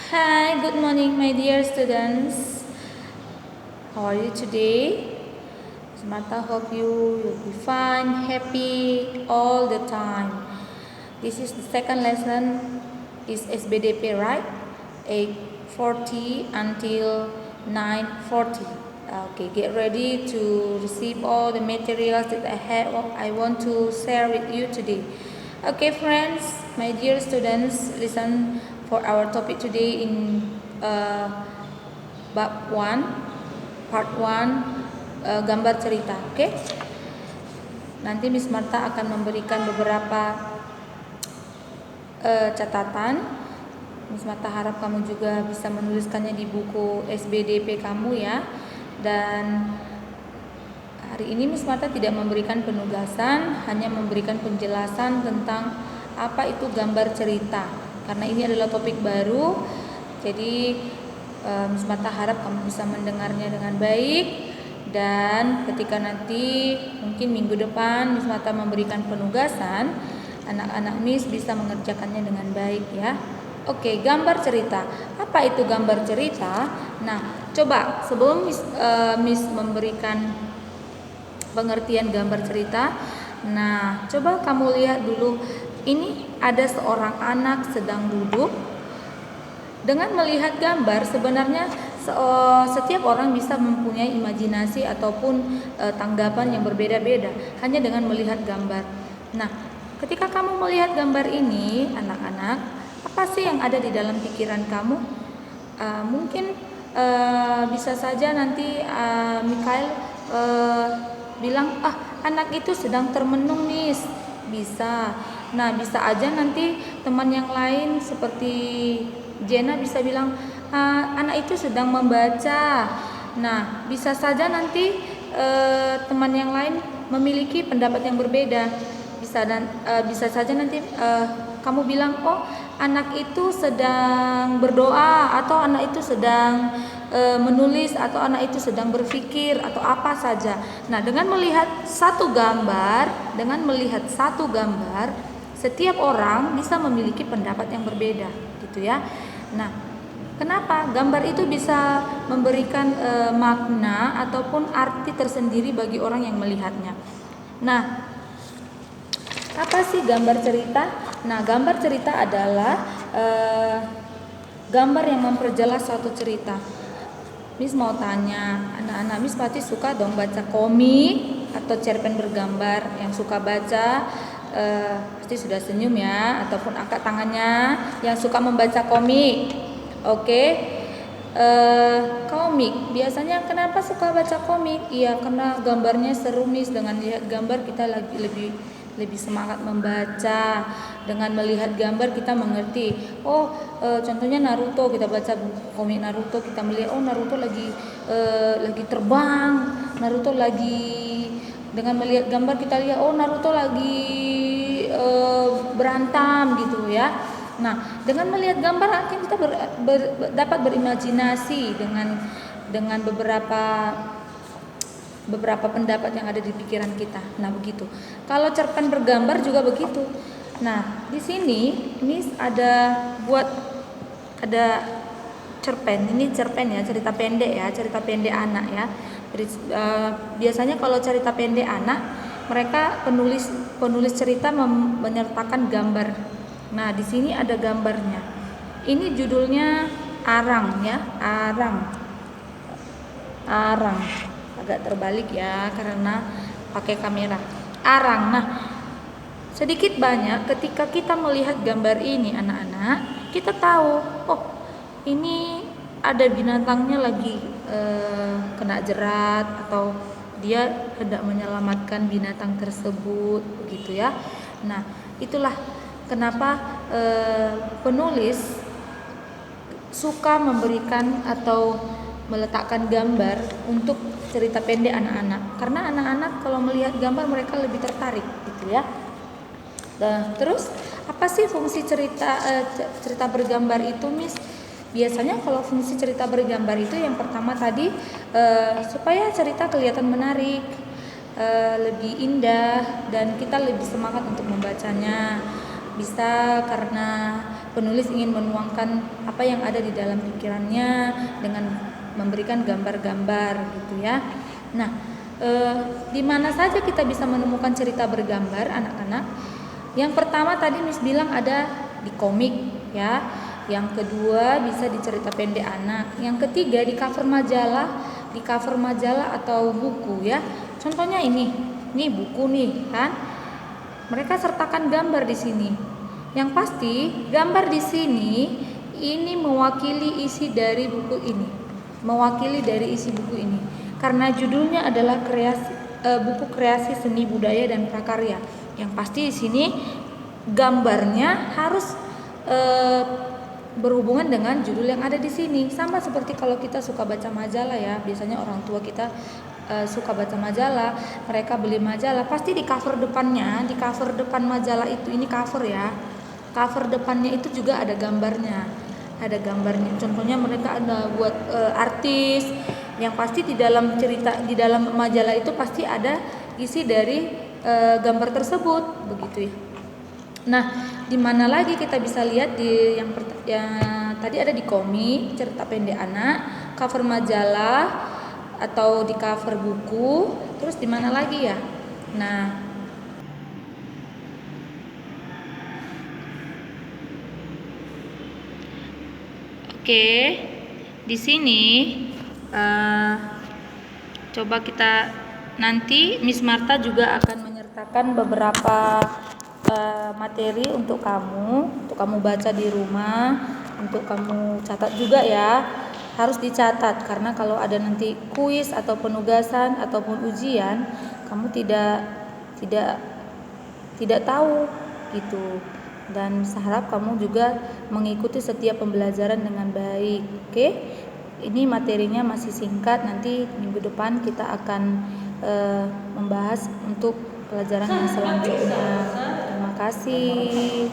Hi, good morning, my dear students. How are you today? Samantha, hope you will be fine, happy all the time. This is the second lesson. Is SBDP, right? 8:40 until 9:40. Okay, get ready to receive all the materials that I want to share with you today. Okay, friends, my dear students, listen for our topic today in bab 1, part 1, gambar cerita. Okay? Nanti Miss Marta akan memberikan beberapa catatan. Miss Marta harap kamu juga bisa menuliskannya di buku SBDP kamu ya. Dan hari ini Miss Marta tidak memberikan penugasan, hanya memberikan penjelasan tentang apa itu gambar cerita. Karena ini adalah topik baru, jadi Miss Marta harap kamu bisa mendengarnya dengan baik. Dan ketika nanti mungkin minggu depan Miss Marta memberikan penugasan, anak-anak Miss bisa mengerjakannya dengan baik ya. Oke, gambar cerita. Apa itu gambar cerita? Nah, coba sebelum Miss memberikan pengertian gambar cerita, nah coba kamu lihat dulu. Ini ada seorang anak sedang duduk. Dengan melihat gambar, sebenarnya setiap orang bisa mempunyai imajinasi ataupun tanggapan yang berbeda-beda hanya dengan melihat gambar. Nah, ketika kamu melihat gambar ini, anak-anak, apa sih yang ada di dalam pikiran kamu? Mungkin bisa saja nanti Mikael bilang, anak itu sedang termenung, Miss. Bisa. Nah, bisa aja nanti teman yang lain seperti Jenna bisa bilang, anak itu sedang membaca. Nah, bisa saja nanti teman yang lain memiliki pendapat yang berbeda. Bisa saja nanti kamu bilang, oh anak itu sedang berdoa, atau anak itu sedang menulis, atau anak itu sedang berpikir, atau apa saja. Nah, dengan melihat satu gambar, setiap orang bisa memiliki pendapat yang berbeda, gitu ya. Nah, kenapa gambar itu bisa memberikan makna ataupun arti tersendiri bagi orang yang melihatnya? Nah, apa sih gambar cerita? Nah, gambar cerita adalah gambar yang memperjelas suatu cerita. Miss mau tanya, anak-anak Miss pasti suka dong baca komik atau cerpen bergambar. Yang suka baca pasti sudah senyum ya, ataupun angkat tangannya yang suka membaca komik. Oke. Komik, biasanya kenapa suka baca komik? Iya, karena gambarnya seru, Miss. Dengan lihat gambar kita lebih semangat membaca. Dengan melihat gambar kita mengerti. Contohnya Naruto, kita baca komik Naruto, kita melihat Naruto lagi terbang, Naruto lagi, dengan melihat gambar kita lihat Naruto lagi berantem gitu ya. Nah, dengan melihat gambar akhirnya kita dapat berimajinasi dengan beberapa pendapat yang ada di pikiran kita. Nah, begitu. Kalau cerpen bergambar juga begitu. Nah, di sini Miss ada cerpen. Ini cerpen ya, cerita pendek anak ya. Biasanya kalau cerita pendek anak, mereka penulis cerita menyertakan gambar. Nah, di sini ada gambarnya. Ini judulnya Arang ya, Arang. Agak terbalik ya karena pakai kamera. Arang. Nah, sedikit banyak ketika kita melihat gambar ini anak-anak, kita tahu, ini ada binatangnya lagi kena jerat, atau dia hendak menyelamatkan binatang tersebut, begitu ya. Nah, itulah kenapa penulis suka memberikan atau meletakkan gambar untuk cerita pendek anak-anak, karena anak-anak kalau melihat gambar mereka lebih tertarik, gitu ya. Nah, terus apa sih fungsi cerita bergambar itu, Miss? Biasanya kalau fungsi cerita bergambar itu yang pertama tadi supaya cerita kelihatan menarik, lebih indah, dan kita lebih semangat untuk membacanya. Bisa karena penulis ingin menuangkan apa yang ada di dalam pikirannya dengan memberikan gambar-gambar gitu ya. Nah, di mana saja kita bisa menemukan cerita bergambar anak-anak? Yang pertama tadi Miss bilang ada di komik ya. Yang kedua bisa di cerita pendek anak. Yang ketiga di cover majalah atau buku ya. Contohnya ini buku nih kan. Mereka sertakan gambar di sini. Yang pasti gambar di sini ini mewakili isi dari buku ini. Karena judulnya adalah buku kreasi seni budaya dan prakarya. Yang pasti di sini gambarnya harus berhubungan dengan judul yang ada di sini. Sama seperti kalau kita suka baca majalah ya, biasanya orang tua kita suka baca majalah, mereka beli majalah, pasti di cover depan majalah itu, ini cover ya, cover depannya itu juga ada gambarnya. Contohnya mereka ada buat artis, yang pasti di dalam majalah itu pasti ada isi dari gambar tersebut, begitu ya. Nah, di mana lagi kita bisa lihat di yang tadi ada di komik, cerita pendek anak, cover majalah atau di cover buku, terus di mana lagi ya? Nah, oke, di sini coba kita nanti Miss Marta juga akan menyertakan beberapa materi untuk kamu baca di rumah, untuk kamu catat juga ya. Harus dicatat karena kalau ada nanti kuis atau penugasan ataupun ujian, kamu tidak tahu gitu. Dan saya harap kamu juga mengikuti setiap pembelajaran dengan baik. Oke? Ini materinya masih singkat, nanti minggu depan kita akan membahas untuk pelajaran yang selanjutnya. Terima kasih.